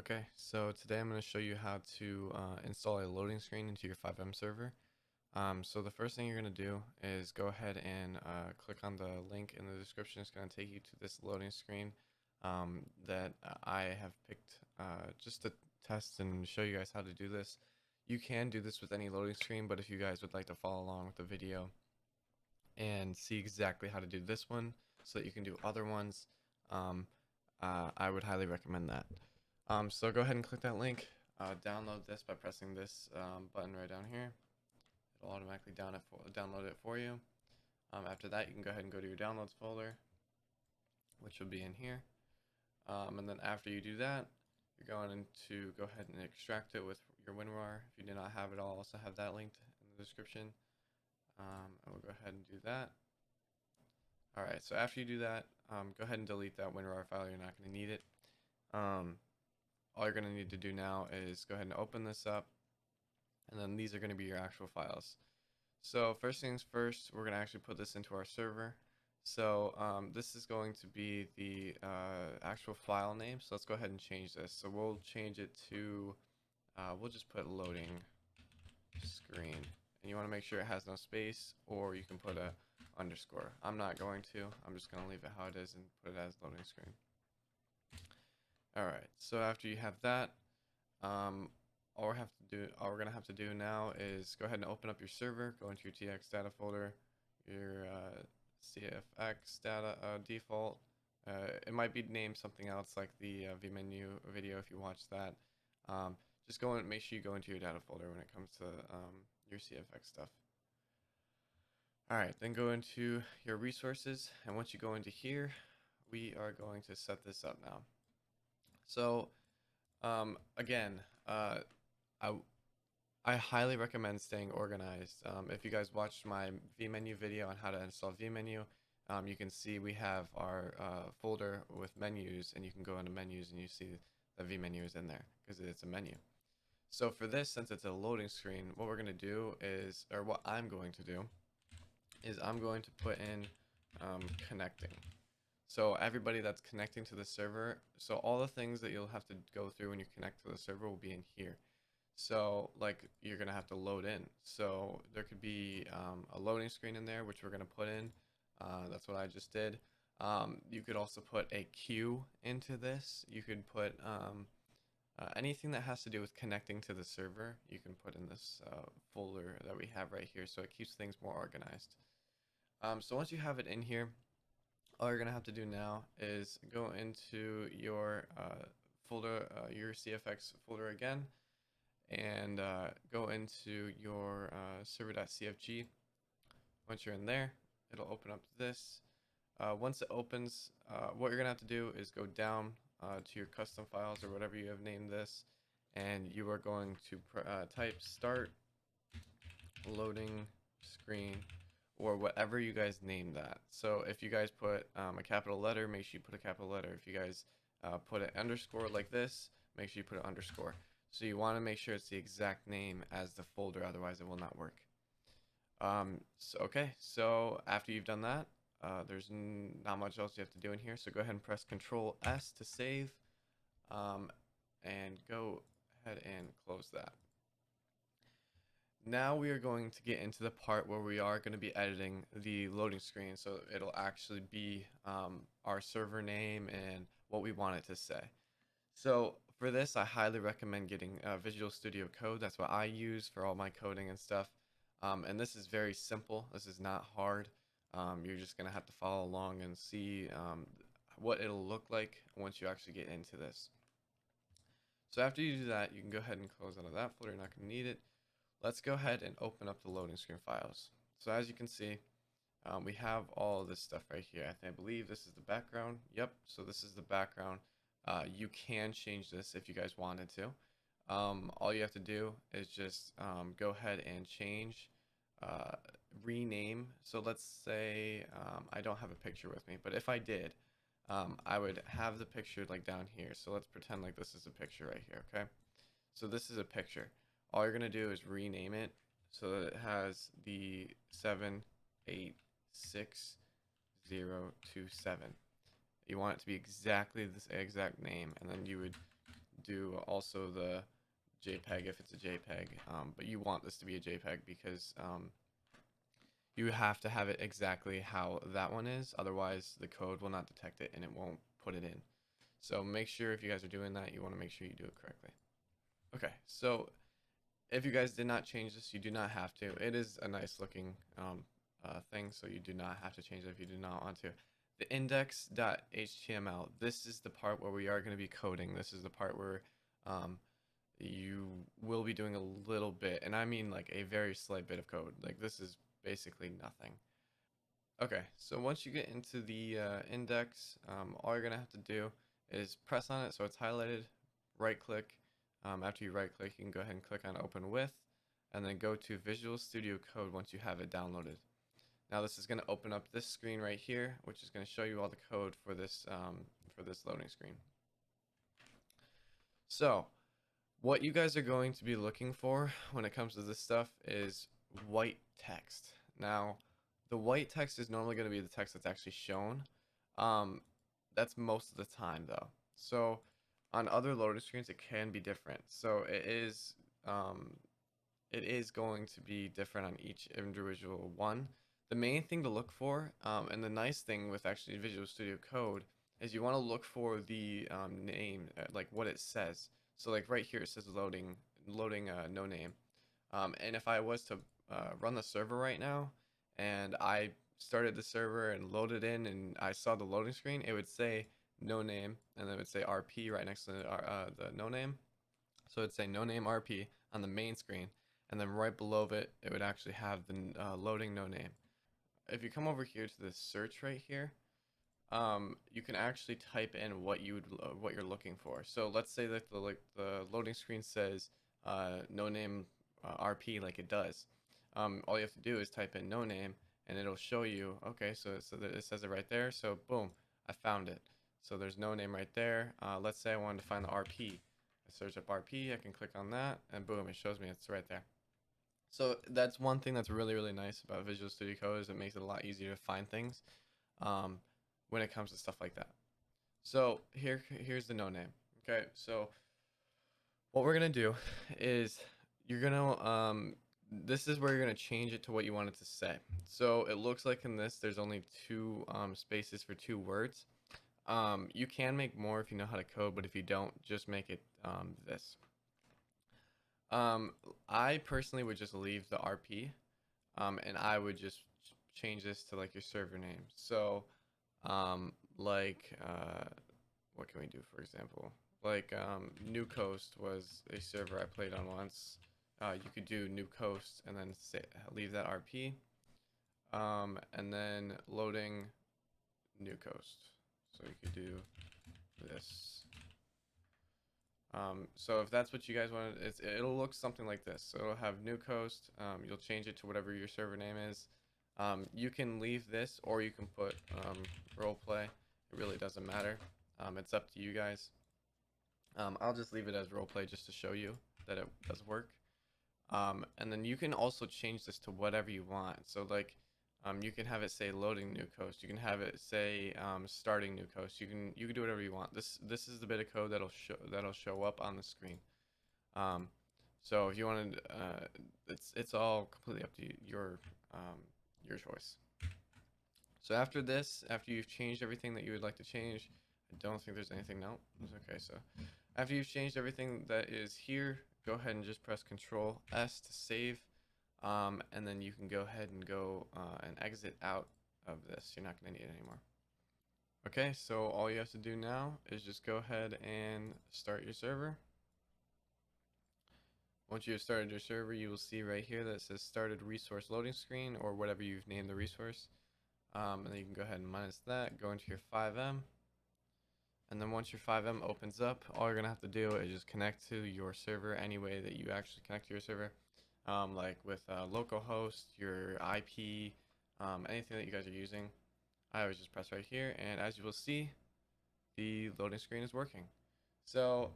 Okay, so today I'm going to show you how to install a loading screen into your FiveM server. So the first thing you're going to do is go ahead and click on the link in the description. It's going to take you to this loading screen that I have picked just to test and show you guys how to do this. You can do this with any loading screen, but if you guys would like to follow along with the video and see exactly how to do this one so that you can do other ones, um, I would highly recommend that. So go ahead and click that link. Download this by pressing this button right down here. It'll automatically download it for you. After that, you can go ahead and go to your downloads folder, which will be in here. And then after you do that, you're going to go ahead and extract it with your WinRAR. If you do not have it, I'll also have that linked in the description. And we'll go ahead and do that. Alright, so after you do that, go ahead and delete that WinRAR file. You're not going to need it. All you're going to need to do now is go ahead and open this up, and then these are going to be your actual files. So first things first, we're going to actually put this into our server. So this is going to be the actual file name. So let's go ahead and change this. So we'll change it to, we'll just put loading screen. And you want to make sure it has no space, or you can put a underscore. I'm not going to. I'm just going to leave it how it is and put it as loading screen. Alright, so after you have that, all we're gonna have to do now is go ahead and open up your server, go into your TX data folder, your CFX data default. It might be named something else like the vMenu video if you watch that. Just go and make sure you go into your data folder when it comes to your CFX stuff. Alright, then go into your resources, and once you go into here, we are going to set this up now. So again, I highly recommend staying organized. If you guys watched my vMenu video on how to install vMenu, you can see we have our folder with menus, and you can go into menus and you see the vMenu is in there because it's a menu. So for this, since it's a loading screen, what we're going to do is, or what I'm going to do, is I'm going to put in connecting. So everybody that's connecting to the server, so all the things that you'll have to go through when you connect to the server will be in here. So like you're gonna have to load in. So there could be a loading screen in there, which we're gonna put in. That's what I just did. You could also put a queue into this. You could put anything that has to do with connecting to the server. You can put in this folder that we have right here, so it keeps things more organized. So once you have it in here, all you're gonna have to do now is go into your folder, your CFX folder again, and go into your server.cfg. Once you're in there, it'll open up this. Once it opens, what you're gonna have to do is go down to your custom files or whatever you have named this, and you are going to type start loading screen, or whatever you guys name that. So if you guys put a capital letter, make sure you put a capital letter. If you guys put an underscore like this, make sure you put an underscore. So you want to make sure it's the exact name as the folder, otherwise it will not work. Okay, so after you've done that, there's not much else you have to do in here. So go ahead and press Control S to save, and go ahead and close that. Now we are going to get into the part where we are going to be editing the loading screen, so it'll actually be our server name and what we want it to say. So for this, I highly recommend getting Visual Studio Code. That's what I use for all my coding and stuff. And this is very simple. This is not hard. You're just going to have to follow along and see what it'll look like once you actually get into this. So after you do that, you can go ahead and close out of that folder. You're not going to need it. Let's go ahead and open up the loading screen files. So as you can see, we have all of this stuff right here. I believe this is the background. Yep, so this is the background. You can change this if you guys wanted to. All you have to do is just go ahead and change, rename. So let's say I don't have a picture with me, but if I did, I would have the picture like down here. So let's pretend like this is a picture right here, okay? So this is a picture. All you're going to do is rename it so that it has the 7860027. You want it to be exactly this exact name, and then you would do also the JPEG if it's a JPEG, but you want this to be a JPEG because you have to have it exactly how that one is, otherwise the code will not detect it and it won't put it in. So make sure if you guys are doing that, you want to make sure you do it correctly. Okay, so if you guys did not change this, you do not have to. It is a nice looking thing, so you do not have to change it if you do not want to. The index.html, this is the part where we are going to be coding. This is the part where you will be doing a little bit, and I mean like a very slight bit of code. Like this is basically nothing. Okay, so once you get into the index, all you're going to have to do is press on it so it's highlighted, right click. After you right click, you can go ahead and click on open with, and then go to Visual Studio Code once you have it downloaded. Now this is going to open up this screen right here, which is going to show you all the code for this loading screen. So what you guys are going to be looking for when it comes to this stuff is white text. Now the white text is normally going to be the text that's actually shown. That's most of the time though. So on other loading screens it can be different. So it is going to be different on each individual one. The main thing to look for, and the nice thing with actually Visual Studio Code, is you want to look for the name, like what it says. So like right here it says loading no name. And if I was to run the server right now, and I started the server and loaded in, and I saw the loading screen, it would say no name, and then it would say RP right next to the no name. So it'd say no name RP on the main screen, and then right below it, it would actually have the loading no name. If you come over here to the search right here, you can actually type in what you're looking for. So let's say that the loading screen says no name RP like it does. All you have to do is type in no name, and it'll show you. Okay, so that it says it right there. So boom, I found it. So there's no name right there. Let's say I wanted to find the RP. I search up RP. I can click on that, and boom, it shows me it's right there. So that's one thing that's really nice about Visual Studio Code, is it makes it a lot easier to find things um, when it comes to stuff like that. So here's the no name. Okay, so what we're gonna do is you're gonna this is where you're gonna change it to what you want it to say. So it looks like in this there's only two spaces for two words. You can make more if you know how to code, but if you don't, just make it this. I personally would just leave the RP, and I would just change this to like your server name. So, like, what can we do, for example? Like, New Coast was a server I played on once. You could do New Coast and then leave that RP, and then loading New Coast. So you could do this. So if that's what you guys want, it'll look something like this. So it'll have New Coast. You'll change it to whatever your server name is. You can leave this, or you can put roleplay. It really doesn't matter. It's up to you guys. I'll just leave it as roleplay just to show you that it does work. And then you can also change this to whatever you want. So like, you can have it say loading New Coast. You can have it say starting New Coast. You can do whatever you want. This is the bit of code that'll show up on the screen. So if you wanted, it's all completely up to you, your choice. So after this, after you've changed everything that you would like to change, I don't think there's anything. No, it's okay. So after you've changed everything that is here, go ahead and just press Control S to save. And then you can go ahead and go and exit out of this. You're not going to need it anymore. Okay, so all you have to do now is just go ahead and start your server. Once you have started your server, you will see right here that it says started resource loading screen, or whatever you've named the resource. And then you can go ahead and minus that, go into your FiveM. And then once your FiveM opens up, all you're going to have to do is just connect to your server any way that you actually connect to your server. Like with localhost, your IP, anything that you guys are using. I always just press right here, and as you will see, the loading screen is working. So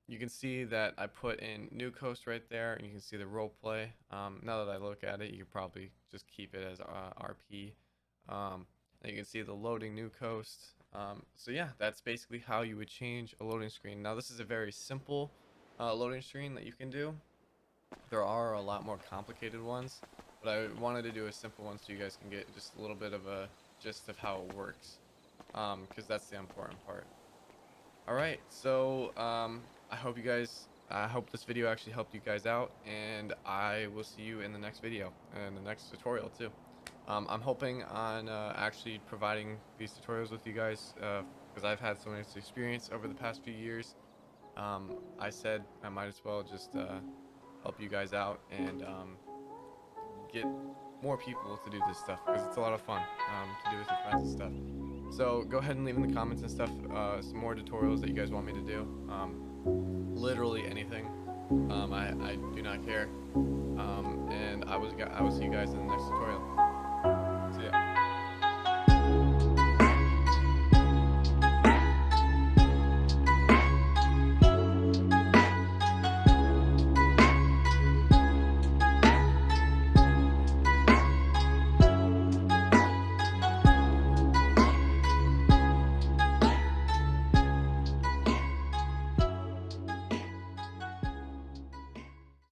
you can see that I put in New Coast right there, and you can see the role play. Now that I look at it, you could probably just keep it as RP. And you can see the loading New Coast. So yeah, that's basically how you would change a loading screen. Now this is a very simple loading screen that you can do. There are a lot more complicated ones, but I wanted to do a simple one so you guys can get just a little bit of a gist of how it works, because that's the important part. All right, so I hope this video actually helped you guys out, and I will see you in the next video and the next tutorial too. I'm hoping on actually providing these tutorials with you guys because I've had so much experience over the past few years. I said I might as well just help you guys out and get more people to do this stuff because it's a lot of fun to do with your friends and stuff. So go ahead and leave in the comments and stuff some more tutorials that you guys want me to do. Literally anything. I do not care. And I will see you guys in the next tutorial.